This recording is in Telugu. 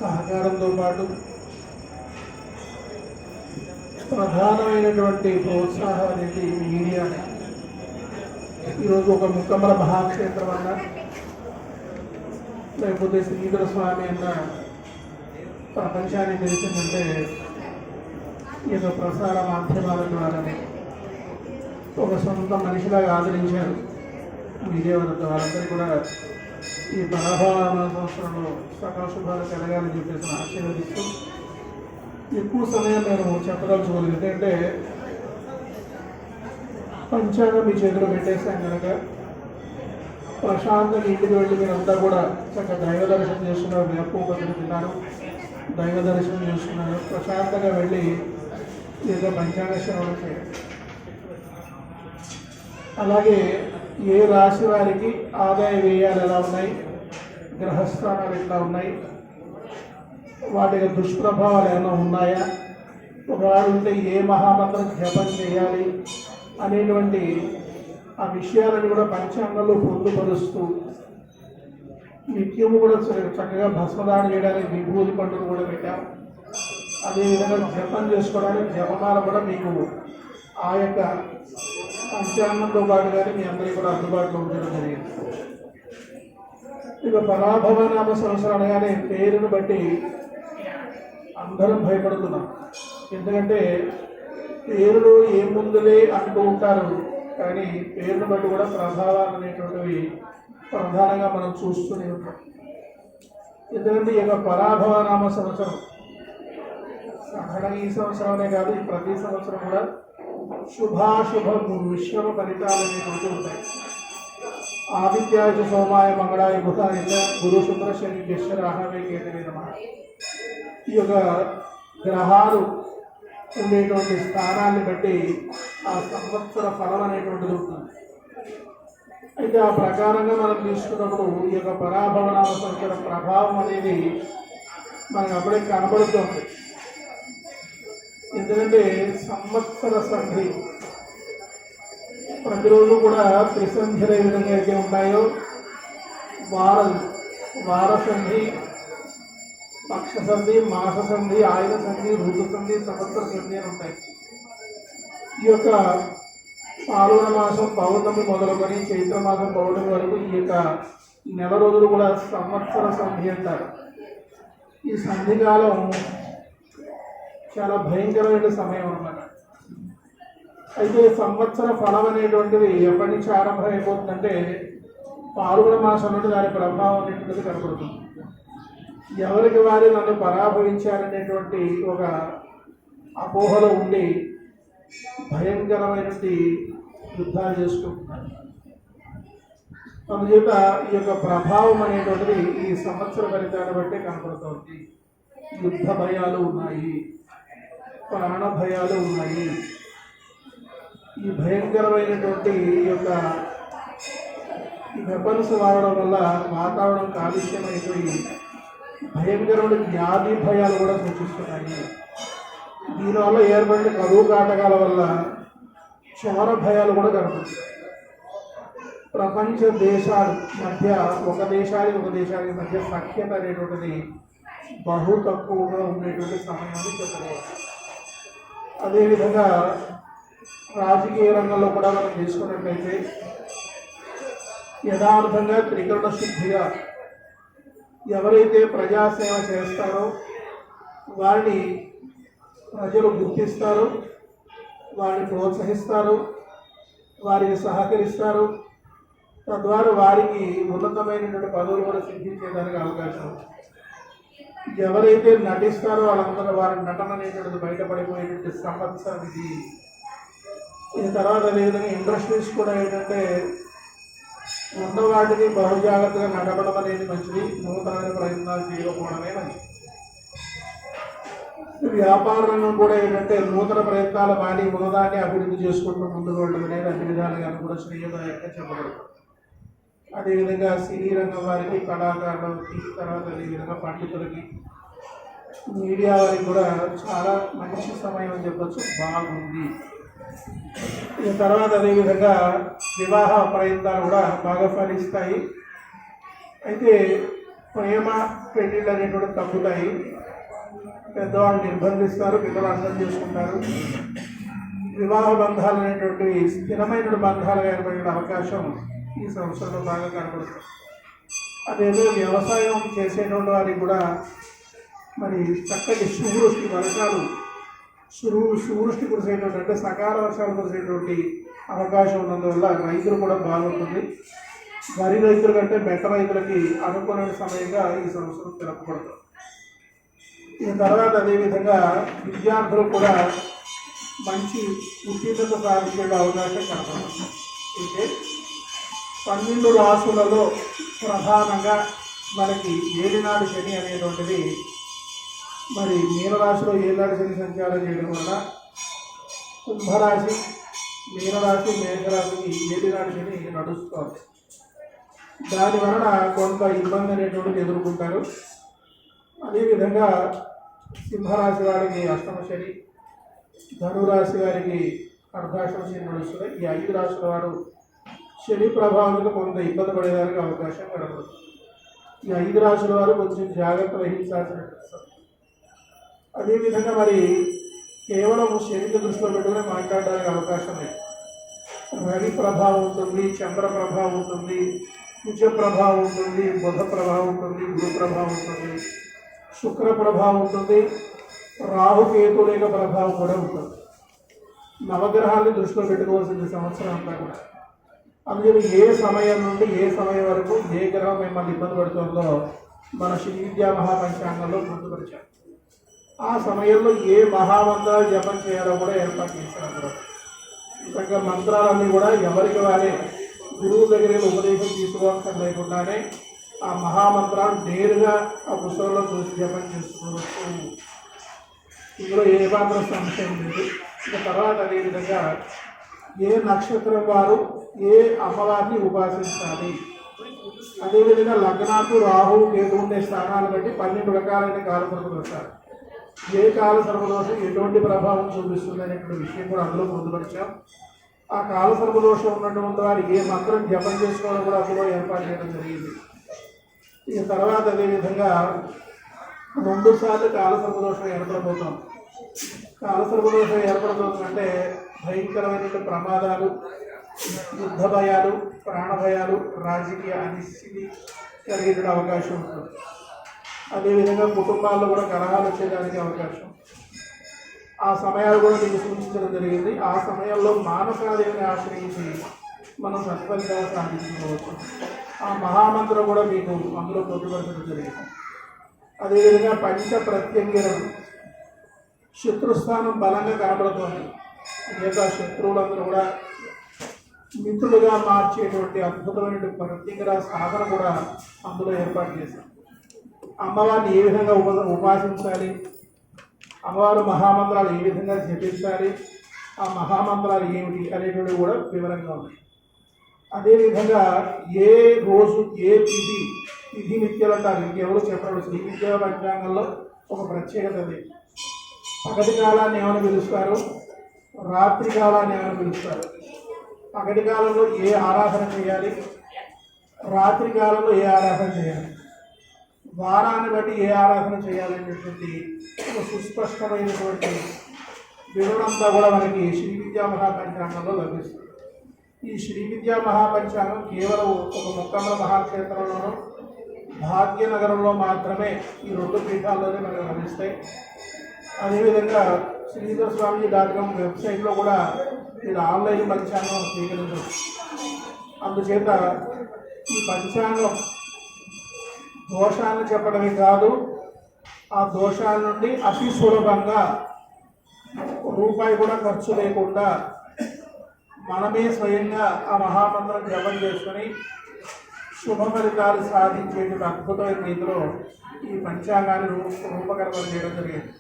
సహకారంతో పాటు ప్రధానమైనటువంటి ప్రోత్సాహం అనేది మీడియానే. ఈరోజు ఒక ముక్కమ్మల మహాక్షేత్రం అన్న, లేకపోతే శ్రీధర స్వామి అన్న ప్రపంచానికి తెలిసిందంటే ఈ ప్రసార మాధ్యమాల ద్వారానే. ఒక సొంత మనిషిలాగా ఆదరించారు మీడియా వాళ్ళందరూ కూడా. ఈ 16వ సంవత్సరంలో సకల శుభాలు కలగాలని చెప్పేసి ఆశీర్వదిస్తూ ఎక్కువ సమయం నేను చెప్పదలుచుకోలేదు. ఎందుకంటే పంచాంగం మీ చేతిలో పెట్టేశాం కనుక ప్రశాంతంగా ఇంటికి వెళ్ళి మీరంతా కూడా చక్కగా దైవ దర్శనం చేసుకున్నారు, వేపూపతిని తిన్నారు, దైవ దర్శనం చేసుకున్నారు. ప్రశాంతంగా వెళ్ళి ఏదో పంచాంగ శ్రవణం చేయండి. అలాగే ఏ రాశి వారికి ఆదాయ వ్యయాలు ఎలా ఉన్నాయి, గ్రహస్థానాలు ఎట్లా ఉన్నాయి, వాటి దుష్ప్రభావాలు ఏమైనా ఉన్నాయా, ఒకవేళ ఉంటే ఏ మహామంత్రం జపం చేయాలి అనేటువంటి ఆ విషయాలను కూడా పంచాంగంలో పొందుపరుస్తూ నిత్యము కూడా చక్కగా భస్మదానం చేయడానికి విభూతి పండుగ కూడా పెట్టాం. అదేవిధంగా జపం చేసుకోవడానికి జపమాల కూడా మీకు ఆ యొక్క పంచాంగంతో పాటుగానే మీ అందరికీ కూడా అందుబాటులో ఉండడం జరిగింది. ఇక పరాభవనామ సంవత్సరం అనగానే పేరును బట్టి అందరం భయపడుతున్నాం. ఎందుకంటే పేరులో ఏముందులే అంటూ ఉంటారు, కానీ పేరును బట్టి కూడా ప్రభావాలు అనేటువంటివి ప్రధానంగా మనం చూస్తూనే ఉంటాం. ఎందుకంటే ఈ యొక్క పరాభవనామ సంవత్సరం సాధారణంగా ఈ సంవత్సరమే కాదు, ఈ ప్రతి సంవత్సరం కూడా శుభాశుభ మిశ్రమ ఫలితాలు అనేటువంటి ఉంటాయి. ఆదిత్యాయ సోమాయ మంగళాయ బుధాయ గురు శుక్ర శని రాహవే కేతవే నమః. ఈ యొక్క గ్రహాలు ఉండేటువంటి స్థానాన్ని బట్టి ఆ సంవత్సర ఫలం అనేటువంటిది ఉంటుంది. అయితే ఆ ప్రకారంగా మనం తీసుకున్నప్పుడు ఈ యొక్క పరాభవనామ సంవత్సర ప్రభావం అనేది మనకు అప్పుడే కనబడుతుంది. ఎందుకంటే సంవత్సర సంధి ప్రతిరోజు కూడా త్రిసంధ్యలు ఏ విధంగా అయితే ఉంటాయో వార సంధి, పక్ష సంధి, మాస సంధి, ఆయుధ సంధి, ఋతు సంధి, సంవత్సర సంధి అని ఉంటాయి. ఈ యొక్క పాల్గొన మాసం పౌర్ణమి మొదలుకొని చైత్ర మాసం పౌర్ణమి వరకు ఈ యొక్క నెల రోజులు కూడా సంవత్సర సంధి అంటారు. ఈ సంధికాలం చాలా భయంకరమైన సమయం అన్నమాట. అయితే సంవత్సర ఫలం అనేటువంటిది ఎప్పటి నుంచి ఆరంభమైపోతుందంటే పాల్గొన మాసం నుండి దాని ప్రభావం అనేటువంటిది కనపడుతుంది. ఎవరికి వారి నన్ను పరాభవించారనేటువంటి ఒక అపోహలో ఉండి భయంకరమైనటువంటి యుద్ధాలు చేసుకుంటున్నారు. అందుచేత ఈ యొక్క ప్రభావం అనేటువంటిది ఈ సంవత్సర ఫలితాన్ని బట్టే కనపడుతుంది. యుద్ధ భయాలు ఉన్నాయి, ప్రాణ భయాలు ఉన్నాయి. ఈ భయంకరమైనటువంటి ఈ యొక్క వెపన్స్ వాడడం వల్ల వాతావరణం కాలుష్యమైపోయి భయంకరమైన వ్యాధి భయాలు కూడా సూచిస్తున్నాయి. దీనివల్ల ఏర్పడిన కరువు కాటకాల వల్ల చోర భయాలు కూడా కనపడుతున్నాయి. ప్రపంచ దేశాల మధ్య ఒక దేశానికి మధ్య సఖ్యత అనేటువంటిది బహు తక్కువగా ఉండేటువంటి సమయాన్ని చెప్పవచ్చు. అదేవిధంగా రాజకీయ రంగంలో కూడా మనం తీసుకున్నట్లయితే యథార్థంగా త్రికరణ శుద్ధిగా ఎవరైతే ప్రజాసేవ చేస్తారో వారిని ప్రజలు గుర్తిస్తారు, వారిని ప్రోత్సహిస్తారు, వారికి సహకరిస్తారు. తద్వారా వారికి ఉన్నతమైనటువంటి పదవులు కూడా సిద్ధించేదానికి అవకాశం ఉంది. ఎవరైతే నటిస్తారో వాళ్ళందరూ వారి నటన అనేటువంటిది బయటపడిపోయేటువంటి సంవత్సరం ఇది. తర్వాత అదేవిధంగా ఇండస్ట్రీస్ కూడా ఏంటంటే ఉన్న వాటిని బహుజాగ్రత్తగా నడపడం అనేది మంచిది, నూతనమైన ప్రయత్నాలు చేయకపోవడమే మంచిది. వ్యాపార రంగం కూడా ఏంటంటే నూతన ప్రయత్నాలు మాని ఉన్నదాన్ని అభివృద్ధి చేసుకుంటూ ముందుకు వెళ్ళడం అనేది అన్ని విధాలుగా కూడా శ్రేయదాయకంగా చెప్పబడుతుంది. అదేవిధంగా సినీ రంగం వారికి, కళాకారులకి, తర్వాత అదేవిధంగా పండితులకి, మీడియా వారికి కూడా చాలా మంచి సమయం అని చెప్పచ్చు, బాగుంది. తర్వాత అదేవిధంగా వివాహ ప్రయత్నాలు కూడా బాగా ఫలిస్తాయి. అయితే ప్రేమ పెళ్ళిళ్ళు అనేటువంటి తగ్గుతాయి. పెద్దవాళ్ళు నిర్బంధిస్తారు, పిల్లలు అర్థం చేసుకుంటారు. వివాహ బంధాలు అనేటువంటివి స్థిరమైన బంధాలు ఏర్పడే అవకాశం ఈ సంవత్సరంలో బాగా కనబడుతుంది. అదేదో వ్యవసాయం చేసేటువంటి వారికి కూడా మరి చక్కటి సువృష్టి వర్షాలు సువృష్టి కురిసేటువంటి అంటే సకాల వర్షాలు కురిసేటువంటి అవకాశం ఉన్నందువల్ల రైతులు కూడా బాగుంటుంది. వరి రైతుల కంటే మెట్ట రైతులకి అనుకూలమైన సమయంగా ఈ సంవత్సరం జరపబడుతుంది. ఈ తర్వాత అదేవిధంగా విద్యార్థులు కూడా మంచి ఉత్తీర్ణత సాధించే అవకాశం కనపడుతుంది. అయితే 12 రాశులలో ప్రధానంగా మనకి ఏలినాడు శని అనేటువంటిది మరి మీనరాశిలో ఏలినాడు శని సంచారం చేయడం వల్ల కుంభరాశి, మీనరాశి, మేఘరాశికి ఏలినాడు శని నడుస్తుంది. దాని వలన కొంత ఇబ్బంది అనేటువంటిది ఎదుర్కొంటారు. అదేవిధంగా సింహరాశి వారికి అష్టమ శని, ధనురాశి వారికి అర్ధాష్టమ శని నడుస్తుంది. ఈ 5 రాశుల వారు శని ప్రభావంతో కొంత ఇబ్బంది పడేదానికి అవకాశం కనబడుతుంది. ఈ 5 రాశుల వారు కొంచెం జాగ్రత్త వహించాల్సిన. అదేవిధంగా మరి కేవలం శనికి దృష్టిలో పెట్టుకుని మాట్లాడడానికి అవకాశం లేదు. రవి ప్రభావం ఉంటుంది, చంద్ర ప్రభావం ఉంటుంది, కుజ ప్రభావం ఉంటుంది, బుధ ప్రభావం ఉంటుంది, గురు ప్రభావం ఉంటుంది, శుక్ర ప్రభావం ఉంటుంది, రాహుకేతుల యొక్క ప్రభావం కూడా ఉంటుంది. నవగ్రహాన్ని దృష్టిలో పెట్టుకోవాల్సింది సంవత్సరం అంతా కూడా. అందుకని ఏ సమయం నుండి ఏ సమయం వరకు ఏ గ్రహం మిమ్మల్ని ఇబ్బంది పడుతుందో మన శ్రీ విద్యా మహాపంచాంగంలో పొందుపరిచాం. ఆ సమయంలో ఏ మహామంత్రాలు జపం చేయాలో కూడా ఏర్పాటు చేశారు. ఇంకా మంత్రాలన్నీ కూడా ఎవరికి వారే గురువు దగ్గర ఉపదేశం తీసుకోవడం లేకుండానే ఆ మహామంత్రాలు నేరుగా ఆ పుస్తకంలో చూసి జపం చేసుకోవచ్చు. ఇందులో ఏ మాత్రం సంశయం లేదు. ఇక తర్వాత అదేవిధంగా ఏ నక్షత్రం వారు ఏ అమ్మవారిని ఉపాసించాలి, అదేవిధంగా లగ్నాకు రాహు కేతు ఉండే స్థానాలు బట్టి 12 రకాలైన కాలసర్ప దోషాలు, ఏ కాలసర్ప దోషం ఎటువంటి ప్రభావం చూపిస్తుంది అనేటువంటి విషయం కూడా అందులో పొందుపరిచాం. ఆ కాలసర్ప దోషం ఉన్నటువంటి వారు ఏ మంత్రం జపం చేసుకోవడం కూడా అందులో ఏర్పాటు చేయడం జరిగింది. ఇక తర్వాత అదేవిధంగా 2 సార్లు కాలసర్ప దోషం ఏర్పడబోతాం. కాలసర్ప దోషం ఏర్పడబోతుందంటే భయంకరమైనటువంటి ప్రమాదాలు, యుద్ధ భయాలు, ప్రాణ భయాలు, రాజకీయ అనిశ్చితి కలిగే అవకాశం ఉంటుంది. అదేవిధంగా కుటుంబాల్లో కూడా కలహాలు వచ్చేదానికి అవకాశం. ఆ సమయాలు కూడా మీకు సూచించడం జరిగింది. ఆ సమయంలో మానసాదేవిని ఆశ్రయించి మనం సత్ఫలితాలు సాధించుకోవచ్చు. ఆ మహామంత్రం కూడా మీకు అందులో పొందుపరచడం జరిగింది. అదేవిధంగా పంచ ప్రత్యంగిరలు, శత్రుస్థానం బలంగా కనబడుతోంది. మిగతా శత్రువులందరూ కూడా మిత్రులుగా మార్చేటువంటి అద్భుతమైన ప్రత్యంగిర సాధన కూడా అందులో ఏర్పాటు చేశాం. అమ్మవారిని ఏ విధంగా ఉపాసించాలి, అమ్మవారు మహామంత్రాలు ఏ విధంగా జపించాలి, ఆ మహామంత్రాలు ఏమిటి అనేటువంటి కూడా వివరంగా ఉన్నాయి. అదేవిధంగా ఏ రోజు ఏ తిథి నిత్యాలు అంటారు, ఇంకెవరు చెప్పడం. శ్రీ విద్యా పంచాంగంలో ఒక ప్రత్యేకత అది. పగటి కాలాన్ని ఏమైనా పిలుస్తారు, రాత్రి కాలాన్ని ఏమైనా పిలుస్తారు. పగటి కాలంలో ఏ ఆరాధన చేయాలి, రాత్రి కాలంలో ఏ ఆరాధన చేయాలి, వారాన్ని బట్టి ఏ ఆరాధన చేయాలనేటువంటి ఒక సుస్పష్టమైనటువంటి వివరణంతా కూడా మనకి శ్రీ విద్యా మహాపంచాంగంలో లభిస్తుంది. ఈ శ్రీ విద్యా మహాపంచాంగం కేవలం ఒక ముక్కమ్మ మహాక్షేత్రంలోనూ భాగ్యనగరంలో మాత్రమే ఈ 2 పీఠాల్లోనే మనకు లభిస్తాయి. అదేవిధంగా శ్రీధరస్వామి.com వెబ్సైట్లో కూడా మీరు ఆన్లైన్ పంచాంగం స్వీకరించవచ్చు. అందుచేత ఈ పంచాంగం దోషాలను చెప్పడమే కాదు, ఆ దోషాల నుండి అతి సులభంగా రూపాయి కూడా ఖర్చు లేకుండా మనమే స్వయంగా ఆ మహామంత్రం జపం చేసుకుని శుభ ఫలితాలు సాధించేటువంటి అద్భుతమైన రీతిలో ఈ పంచాంగాన్ని రూపకల్పన చేయడం జరిగింది.